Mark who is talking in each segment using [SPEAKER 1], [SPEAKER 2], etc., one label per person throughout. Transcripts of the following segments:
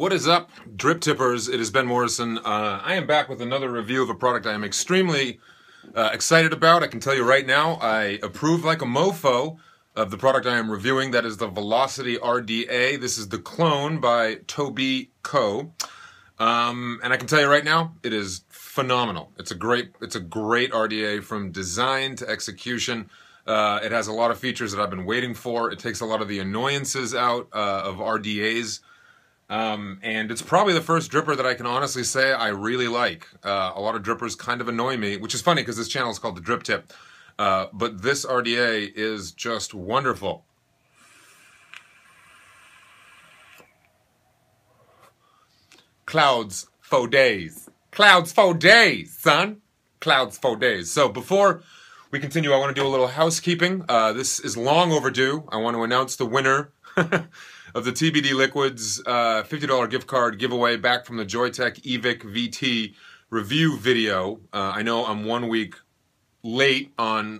[SPEAKER 1] What is up, drip tippers? It is Ben Morrison. I am back with another review of a product I am extremely excited about. I can tell you right now, I approve like a mofo of the product I am reviewing. That is the Velocity RDA. This is the clone by Tobeco. And I can tell you right now, it is phenomenal. It's a great RDA from design to execution. It has a lot of features that I've been waiting for. It takes a lot of the annoyances out of RDAs. And it's probably the first dripper that I can honestly say I really like. A lot of drippers kind of annoy me, which is funny because this channel is called The Drip Tip. But this RDA is just wonderful. Clouds for days. Clouds for days, son. Clouds for days. So before we continue, I want to do a little housekeeping. This is long overdue. I want to announce the winner of the TBD Liquids $50 gift card giveaway back from the Joytech EVIC VT review video. I know I'm 1 week late on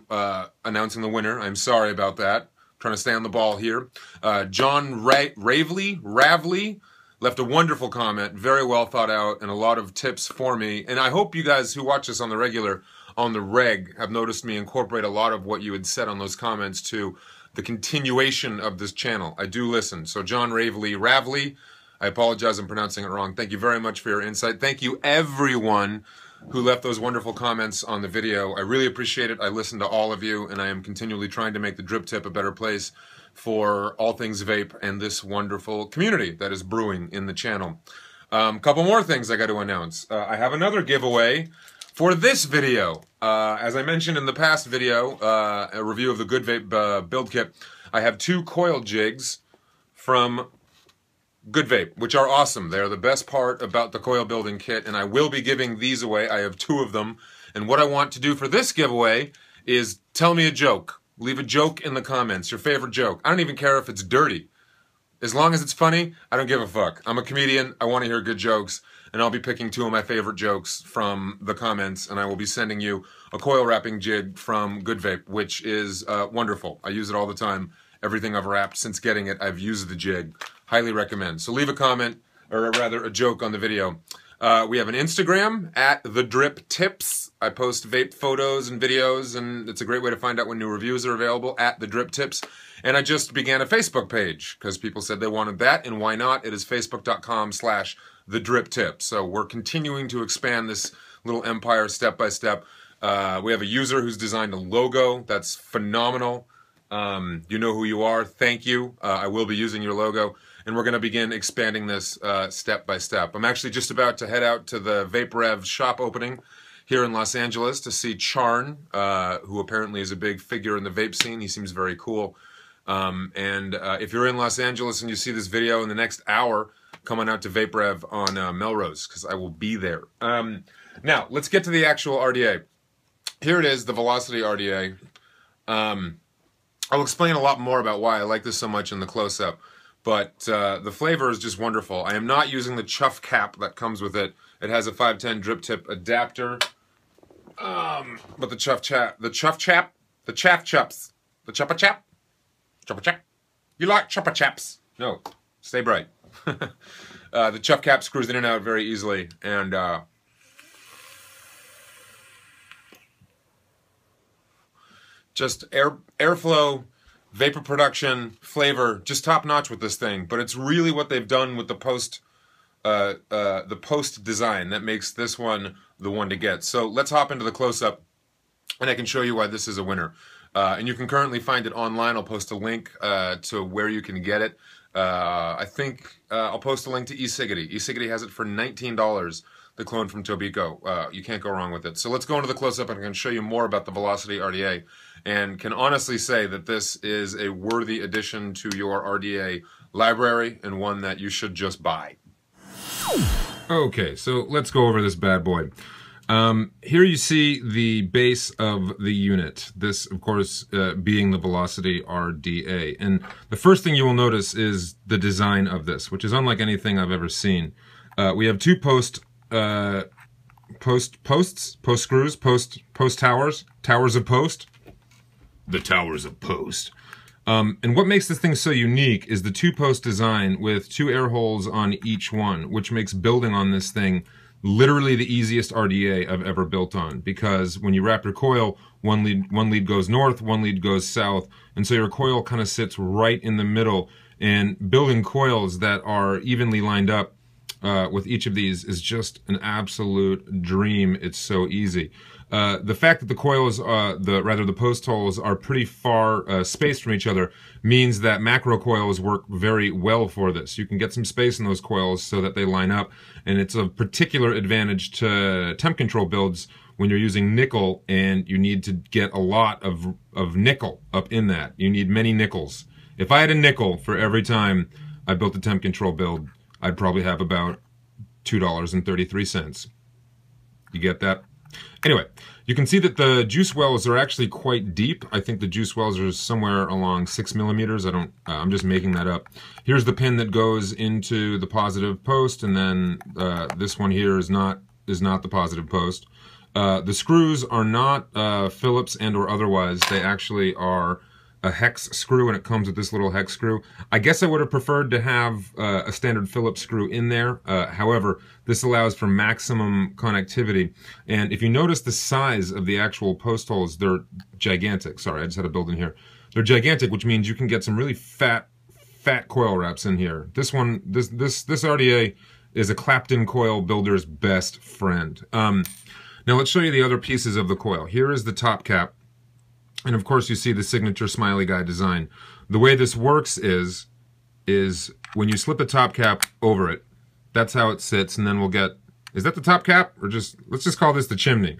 [SPEAKER 1] announcing the winner. I'm sorry about that. I'm trying to stay on the ball here. John Ravley left a wonderful comment, very well thought out, and a lot of tips for me. And I hope you guys who watch this on the regular, on the reg, have noticed me incorporate a lot of what you had said on those comments to the continuation of this channel. I do listen. So John Ravley, I apologize, I'm pronouncing it wrong. Thank you very much for your insight. Thank you everyone who left those wonderful comments on the video. I really appreciate it. I listen to all of you, and I am continually trying to make the Drip Tip a better place for all things vape and this wonderful community that is brewing in the channel. Couple more things I got to announce. I have another giveaway for this video. As I mentioned in the past video, a review of the Good Vape build kit, I have 2 coil jigs from Good Vape, which are awesome. They're the best part about the coil building kit, and I will be giving these away. I have 2 of them, and what I want to do for this giveaway is tell me a joke. Leave a joke in the comments, your favorite joke. I don't even care if it's dirty. As long as it's funny, I don't give a fuck. I'm a comedian, I want to hear good jokes, and I'll be picking 2 of my favorite jokes from the comments, and I will be sending you a coil wrapping jig from Good Vape, which is wonderful. I use it all the time. Everything I've wrapped since getting it, I've used the jig. Highly recommend. So leave a comment, or rather a joke on the video. We have an Instagram, @TheDripTips. I post vape photos and videos, and it's a great way to find out when new reviews are available, @TheDripTips. And I just began a Facebook page, because people said they wanted that, and why not? It is facebook.com/TheDripTip. So we're continuing to expand this little empire step by step. We have a user who's designed a logo that's phenomenal. You know who you are. Thank you. I will be using your logo. And we're going to begin expanding this step by step. I'm actually just about to head out to the Vape Rev shop opening here in Los Angeles to see Charn, who apparently is a big figure in the vape scene. He seems very cool. If you're in Los Angeles and you see this video in the next hour, come on out to Vape Rev on Melrose, because I will be there. Now, let's get to the actual RDA. Here it is, the Velocity RDA. I'll explain a lot more about why I like this so much in the close-up. But the flavor is just wonderful. I am not using the chuff cap that comes with it. It has a 510 drip tip adapter. But the chaff chaps, the choppa chap, you like choppa chaps? No, stay bright. The chuff cap screws in and out very easily, and just airflow, vapor production, flavor, just top notch with this thing. But it's really what they've done with the post design that makes this one the one to get. So let's hop into the close-up, and I can show you why this is a winner. And you can currently find it online. I'll post a link to where you can get it. I think I'll post a link to eCiggity. eCiggity has it for $19, the clone from Tobeco. You can't go wrong with it. So let's go into the close-up, and I can show you more about the Velocity RDA, and can honestly say that this is a worthy addition to your RDA library, and one that you should just buy. Okay, so let's go over this bad boy. Here you see the base of the unit. This, of course, being the Velocity RDA. And the first thing you will notice is the design of this, which is unlike anything I've ever seen. We have 2 post screws, post towers of post. The towers of post. And what makes this thing so unique is the two-post design with 2 air holes on each one, which makes building on this thing literally the easiest RDA I've ever built on, because when you wrap your coil, one lead goes north, one lead goes south, and so your coil kind of sits right in the middle, and building coils that are evenly lined up with each of these is just an absolute dream. It's so easy. The fact that the coils, the post holes are pretty far spaced from each other means that macro coils work very well for this. You can get some space in those coils so that they line up, and it's a particular advantage to temp control builds when you're using nickel and you need to get a lot of nickel up in that. You need many nickels. If I had a nickel for every time I built a temp control build, I'd probably have about $2.33. You get that? Anyway, you can see that the juice wells are actually quite deep. I think the juice wells are somewhere along 6 millimeters. I'm just making that up. Here's the pin that goes into the positive post, and then this one here is not the positive post. The screws are not Phillips and or otherwise. They actually are a hex screw, and it comes with this little hex screw. I guess I would have preferred to have a standard Phillips screw in there. However, this allows for maximum connectivity. And if you notice the size of the actual post holes, they're gigantic. Sorry, I just had a build in here. They're gigantic, which means you can get some really fat coil wraps in here. This RDA is a clapped-in coil builder's best friend. Now let's show you the other pieces of the coil. Here is the top cap. And of course you see the signature smiley guy design. The way this works is when you slip the top cap over it, that's how it sits, and then we'll get, is that the top cap? Or let's just call this the chimney.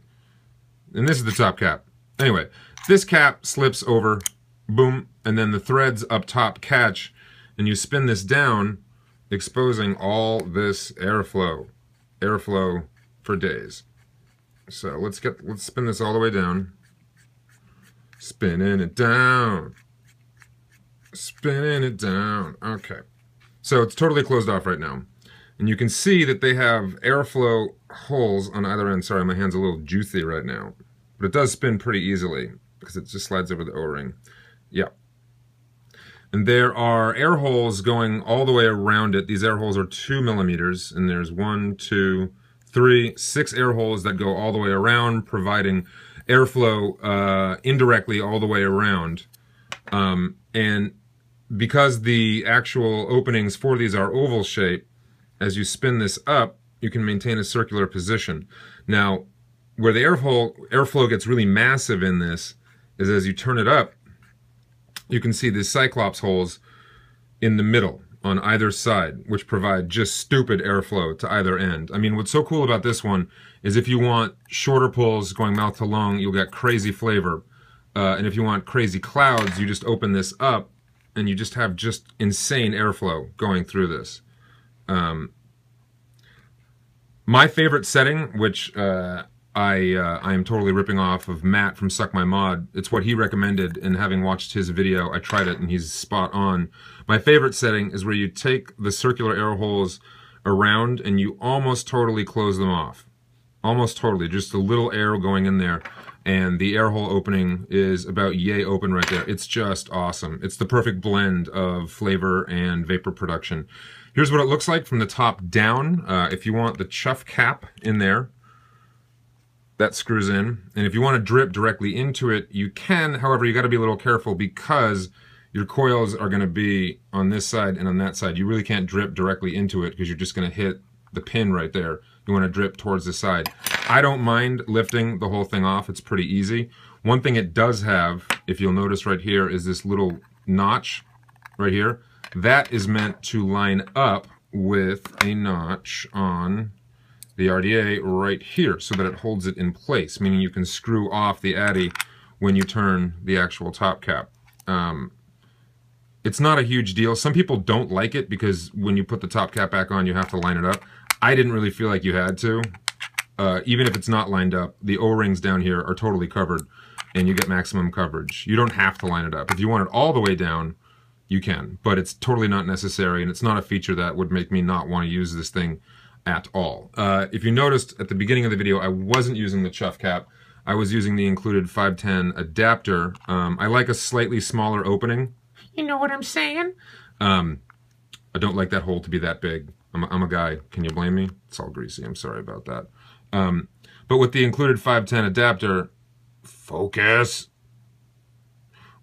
[SPEAKER 1] And this is the top cap. Anyway, this cap slips over, boom, and then the threads up top catch, and you spin this down, exposing all this airflow for days. So let's spin this all the way down. Spinning it down. Spinning it down. Okay. So it's totally closed off right now. And you can see that they have airflow holes on either end. Sorry, my hand's a little juicy right now. But it does spin pretty easily because it just slides over the O-ring. Yeah. And there are air holes going all the way around it. These air holes are 2 millimeters. And there's 1, 2, 3, 6 air holes that go all the way around, providing airflow indirectly all the way around. And because the actual openings for these are oval shape, as you spin this up, you can maintain a circular position. Now, where the airflow gets really massive in this is as you turn it up, you can see these cyclops holes in the middle on either side, which provide just stupid airflow to either end. I mean, what's so cool about this one is if you want shorter pulls going mouth to lung, you'll get crazy flavor. And if you want crazy clouds, you just open this up and you just have just insane airflow going through this. My favorite setting, which I am totally ripping off of Matt from Suck My Mod. It's what he recommended, and having watched his video, I tried it and he's spot on. My favorite setting is where you take the circular air holes around and you almost totally close them off. Almost totally, just a little air going in there, and the air hole opening is about yay open right there. It's just awesome. It's the perfect blend of flavor and vapor production. Here's what it looks like from the top down. If you want the chuff cap in there, that screws in. And if you want to drip directly into it, you can. However, you got to be a little careful because your coils are going to be on this side and on that side. You really can't drip directly into it because you're just going to hit the pin right there. You want to drip towards the side. I don't mind lifting the whole thing off. It's pretty easy. One thing it does have, if you'll notice right here, is this little notch right here. That is meant to line up with a notch on the RDA right here so that it holds it in place, meaning you can screw off the addy when you turn the actual top cap. It's not a huge deal. Some people don't like it because when you put the top cap back on, you have to line it up. I didn't really feel like you had to. Even if it's not lined up, the O-rings down here are totally covered and you get maximum coverage. You don't have to line it up. If you want it all the way down, you can, but it's totally not necessary, and it's not a feature that would make me not want to use this thing at all. If you noticed at the beginning of the video, I wasn't using the chuff cap. I was using the included 510 adapter. I like a slightly smaller opening You know what I'm saying? I don't like that hole to be that big. I'm a guy. Can you blame me? It's all greasy. I'm sorry about that. But with the included 510 adapter, focus.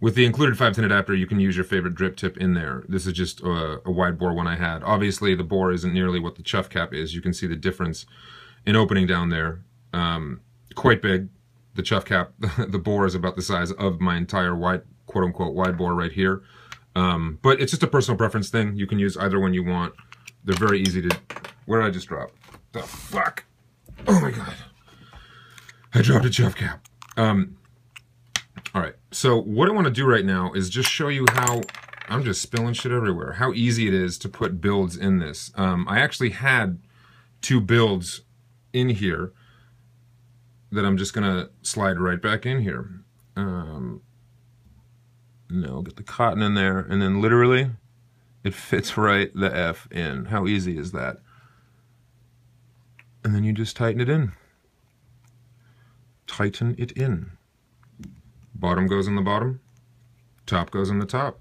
[SPEAKER 1] With the included 510 adapter, you can use your favorite drip tip in there. This is just a wide bore one I had. Obviously, the bore isn't nearly what the chuff cap is. You can see the difference in opening down there. Quite big. The chuff cap, the bore is about the size of my entire wide, quote-unquote, wide bore right here. But it's just a personal preference thing. You can use either one you want. They're very easy to... Where did I just drop? The fuck? Oh my god. I dropped a chuff cap. Alright, so what I want to do right now is just show you how... I'm just spilling shit everywhere. How easy it is to put builds in this. I actually had 2 builds in here that I'm just going to slide right back in here. No, get the cotton in there, and then literally, it fits right the F in. How easy is that? And then you just tighten it in. Tighten it in. Bottom goes in the bottom. Top goes in the top.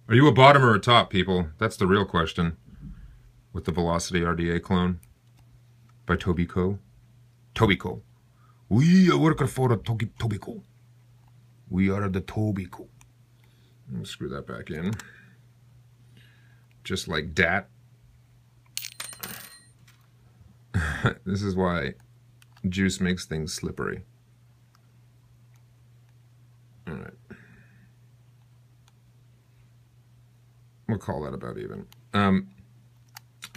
[SPEAKER 1] Are you a bottom or a top, people? That's the real question. With the Velocity RDA clone by Tobeco. Tobeco. We are working for the Tobeco. We are the Tobeco. Screw that back in. Just like that. This is why juice makes things slippery. Alright. We'll call that about even.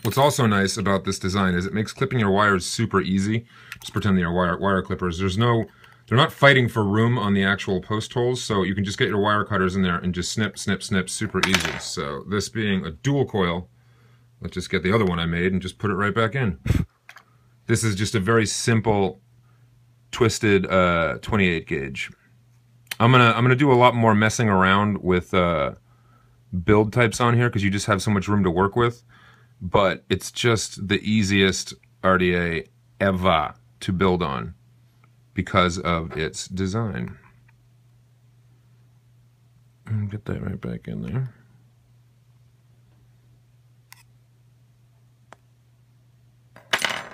[SPEAKER 1] What's also nice about this design is it makes clipping your wires super easy. Just pretend they're wire clippers. They're not fighting for room on the actual post holes, so you can just get your wire cutters in there and just snip, snip, snip, super easy. So this being a dual coil, let's just get the other one I made and just put it right back in. This is just a very simple, twisted 28 gauge. I'm gonna do a lot more messing around with build types on here because you just have so much room to work with. But it's just the easiest RDA ever to build on because of its design. And get that right back in there.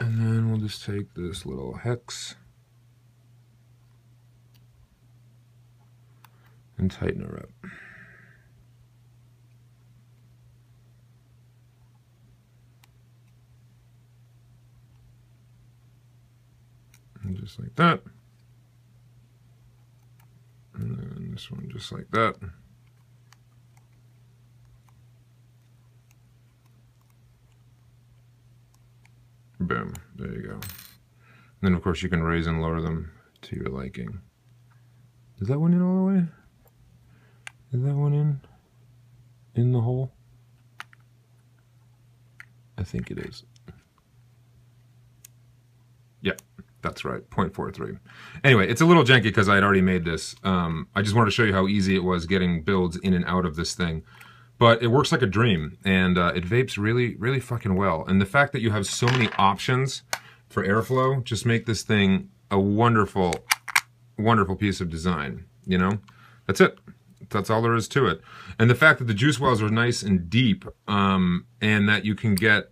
[SPEAKER 1] And then we'll just take this little hex and tighten her up. And just like that. And then this one just like that. Boom. There you go. And then of course you can raise and lower them to your liking. Is that one in all the way? Is that one in the hole? I think it is. Yeah, that's right, 0.43. Anyway, it's a little janky because I had already made this. I just wanted to show you how easy it was getting builds in and out of this thing. But it works like a dream, and it vapes really, really fucking well. And the fact that you have so many options for airflow just make this thing a wonderful, wonderful piece of design, you know? That's it. That's all there is to it. And the fact that the juice wells are nice and deep, and that you can get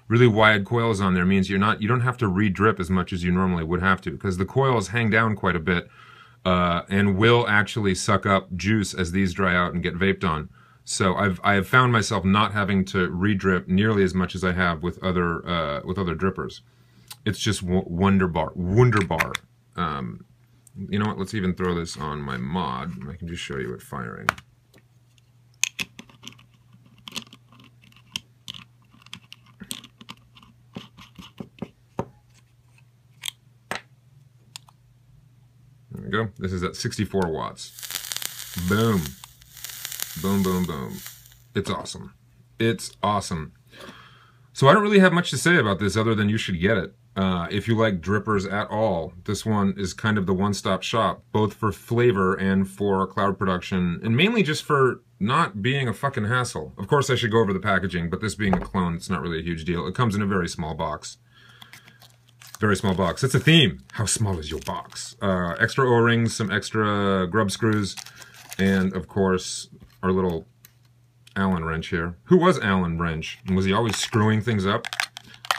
[SPEAKER 1] really wide coils on there means you don't have to re-drip as much as you normally would have to, because the coils hang down quite a bit and will actually suck up juice as these dry out and get vaped on. So I have found myself not having to re-drip nearly as much as I have with other drippers. It's just wunderbar. You know what? Let's even throw this on my mod. I can just show you it firing. There we go. This is at 64 watts. Boom. Boom, boom, boom. It's awesome. It's awesome. So I don't really have much to say about this other than you should get it. If you like drippers at all, this one is kind of the one-stop shop, both for flavor and for cloud production, and mainly just for not being a fucking hassle. Of course, I should go over the packaging, but this being a clone, it's not really a huge deal. It comes in a very small box. Very small box. It's a theme. How small is your box? Extra O-rings, some extra grub screws, and of course, our little Allen wrench here. Who was Allen wrench? And was he always screwing things up?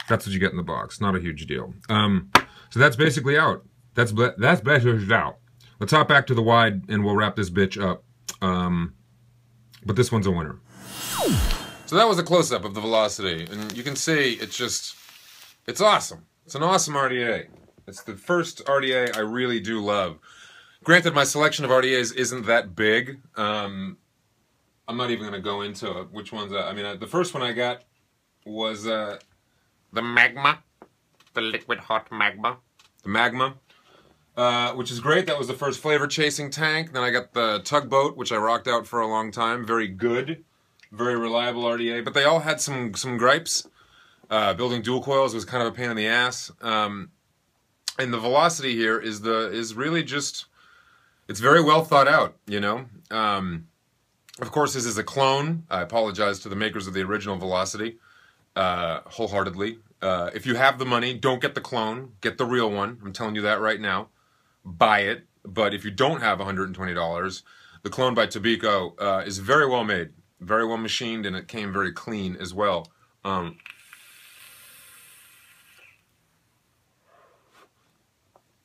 [SPEAKER 1] That's what you get in the box. Not a huge deal. So that's basically out. That's basically out. Let's hop back to the wide and we'll wrap this bitch up. But this one's a winner. So that was a close-up of the Velocity, and you can see it's awesome. It's an awesome RDA. It's the first RDA I really do love. Granted, my selection of RDAs isn't that big. I'm not even going to go into which ones. I mean, the first one I got was the Magma, the liquid hot magma. The Magma, which is great. That was the first flavor chasing tank. Then I got the Tugboat, which I rocked out for a long time. Very good. Very reliable RDA, but they all had some gripes. Building dual coils was kind of a pain in the ass. And the Velocity here is really just, it's very well thought out, you know. Of course, this is a clone. I apologize to the makers of the original Velocity, wholeheartedly. If you have the money, don't get the clone. Get the real one. I'm telling you that right now. Buy it. But if you don't have $120, the clone by Tobeco is very well made. Very well machined, and it came very clean as well. I'm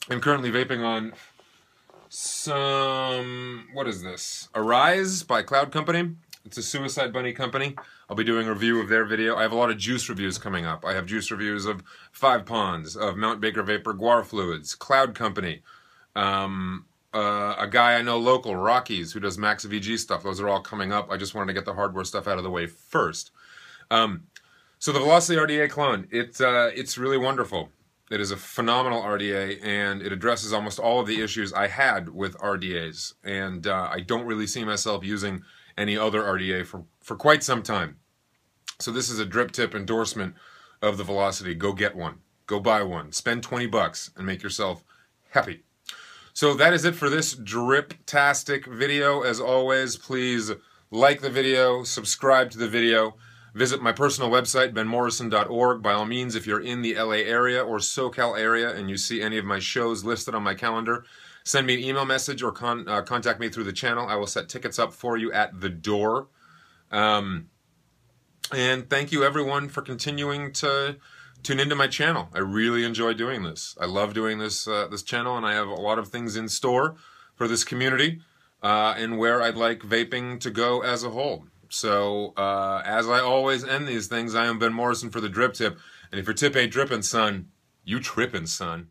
[SPEAKER 1] currently vaping on some, what is this? Arise by Cloud Company. It's a Suicide Bunny company. I'll be doing a review of their video. I have a lot of juice reviews coming up. I have juice reviews of Five Ponds, of Mount Baker Vapor Guar Fluids, Cloud Company, a guy I know local, Rockies, who does Max VG stuff. Those are all coming up. I just wanted to get the hardware stuff out of the way first. So the Velocity RDA clone, it's really wonderful. It is a phenomenal RDA, and it addresses almost all of the issues I had with RDAs. And I don't really see myself using any other RDA for quite some time. So this is a drip tip endorsement of the Velocity. Go get one. Go buy one. Spend 20 bucks and make yourself happy. So that is it for this drip-tastic video. As always, please like the video, subscribe to the video, visit my personal website, benmorrison.org. By all means, if you're in the LA area or SoCal area and you see any of my shows listed on my calendar, send me an email message or contact me through the channel. I will set tickets up for you at the door. And thank you, everyone, for continuing to tune into my channel. I really enjoy doing this. I love doing this this channel, and I have a lot of things in store for this community and where I'd like vaping to go as a whole. So, as I always end these things, I am Ben Morrison for the Drip Tip. And if your tip ain't dripping, son, you tripping, son.